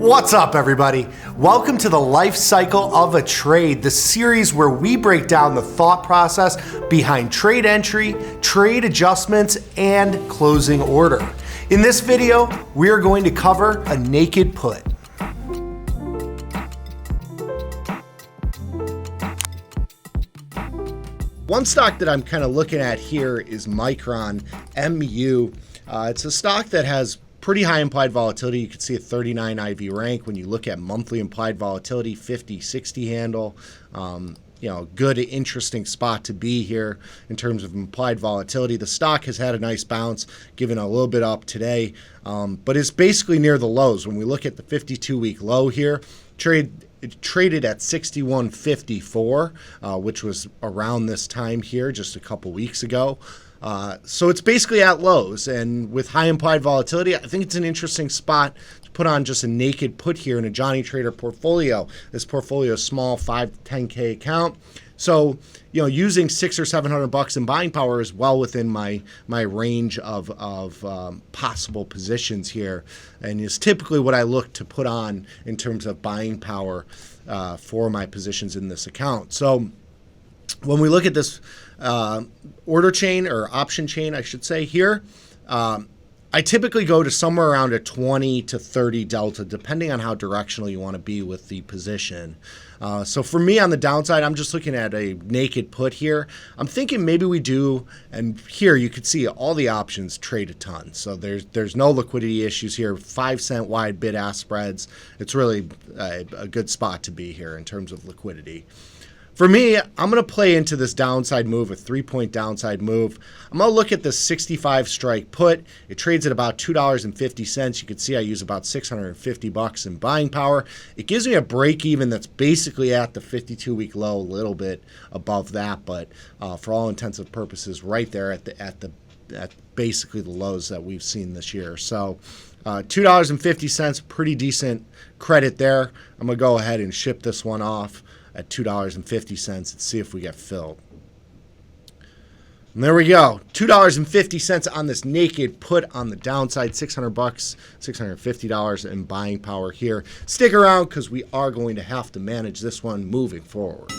What's up, everybody? Welcome to the life cycle of a trade, the series where we break down the thought process behind trade entry, trade adjustments, and closing order. In this video, we are going to cover a naked put. One stock that I'm kind of looking at here is Micron, MU. It's a stock that has pretty high implied volatility. You can see a 39 IV rank when you look at monthly implied volatility, 50-60 handle. Good, interesting spot to be here in terms of implied volatility. The stock has had a nice bounce, given a little bit up today, but it's basically near the lows. When we look at the 52-week low here, it traded at 61.54, which was around this time here just a couple weeks ago. So it's basically at lows, and with high implied volatility, I think it's an interesting spot to put on just a naked put here in a Johnny Trader portfolio. This portfolio is small, 5 to 10K account. So, using $600 or $700 in buying power is well within my range of possible positions here, and is typically what I look to put on in terms of buying power for my positions in this account. So when we look at this order chain, or option chain, I should say here, I typically go to somewhere around a 20 to 30 delta, depending on how directional you want to be with the position. So for me on the downside, I'm just looking at a naked put here. I'm thinking maybe we do, and here you could see all the options trade a ton. So there's no liquidity issues here, 5-cent wide bid-ask spreads. It's really a good spot to be here in terms of liquidity. For me, I'm going to play into this downside move, a 3-point downside move. I'm going to look at the 65 strike put. It trades at about $2.50. You can see I use about $650 in buying power. It gives me a break even that's basically at the 52-week low, a little bit above that, but for all intents and purposes, right there at basically the lows that we've seen this year. So $2.50, pretty decent credit there. I'm going to go ahead and ship this one off at $2.50 and see if we get filled. And there we go, $2.50 on this naked put on the downside, $600, $650 in buying power here. Stick around because we are going to have to manage this one moving forward.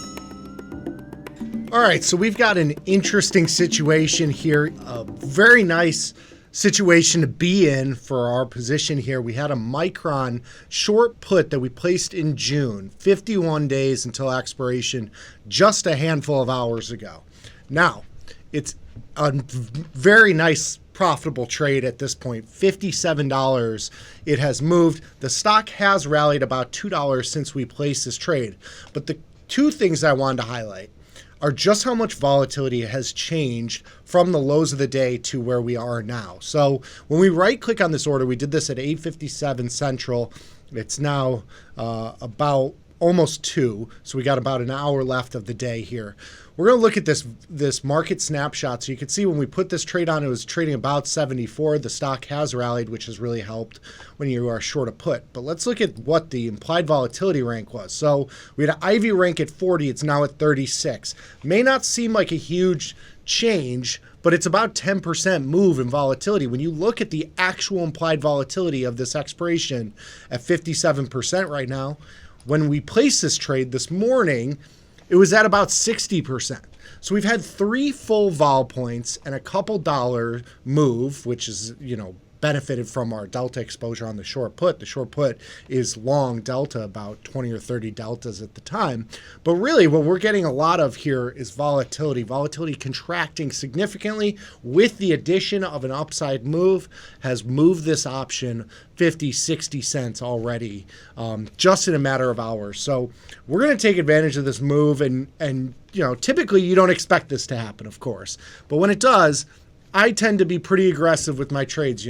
All right, so we've got an interesting situation here, a very nice situation to be in for our position here. We had a Micron short put that we placed in June, 51 days until expiration, just a handful of hours ago. Now, it's a very nice profitable trade at this point, $57 it has moved. The stock has rallied about $2 since we placed this trade, but the two things I wanted to highlight are just how much volatility has changed from the lows of the day to where we are now. So when we right click on this order, we did this at 8:57 Central. It's now about almost 2, so we got about an hour left of the day here. We're going to look at this market snapshot. So you can see when we put this trade on, it was trading about 74. The stock has rallied, which has really helped when you are short a put. But let's look at what the implied volatility rank was. So we had an IV rank at 40. It's now at 36. May not seem like a huge change, but it's about 10% move in volatility. When you look at the actual implied volatility of this expiration at 57% right now, when we placed this trade this morning, it was at about 60%. So we've had 3 full vol points and a couple dollar move, which is, benefited from our delta exposure on the short put. The short put is long delta, about 20 or 30 deltas at the time. But really what we're getting a lot of here is volatility. Volatility contracting significantly with the addition of an upside move has moved this option 50, 60 cents already, just in a matter of hours. So we're going to take advantage of this move, and typically you don't expect this to happen, of course. But when it does, I tend to be pretty aggressive with my trades.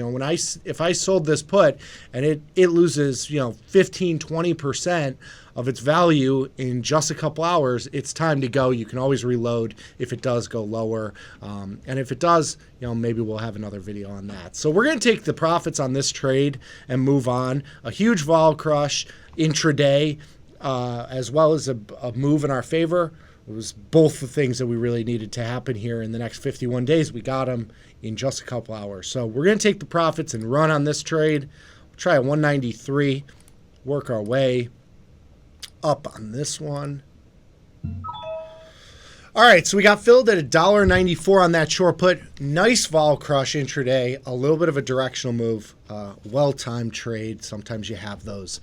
If I sold this put and it loses, 15, 20% of its value in just a couple hours, it's time to go. You can always reload if it does go lower. And if it does, maybe we'll have another video on that. So we're going to take the profits on this trade and move on. A huge vol crush intraday, as well as a move in our favor. It was both the things that we really needed to happen here in the next 51 days. We got them in just a couple hours. So we're going to take the profits and run on this trade. We'll try a 193. work our way up on this one. All right, so we got filled at $1.94 on that short put. Nice vol crush intraday, a little bit of a directional move, well-timed trade. Sometimes you have those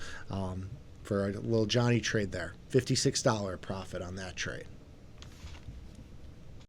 for a little Johnny trade there. $56 profit on that trade.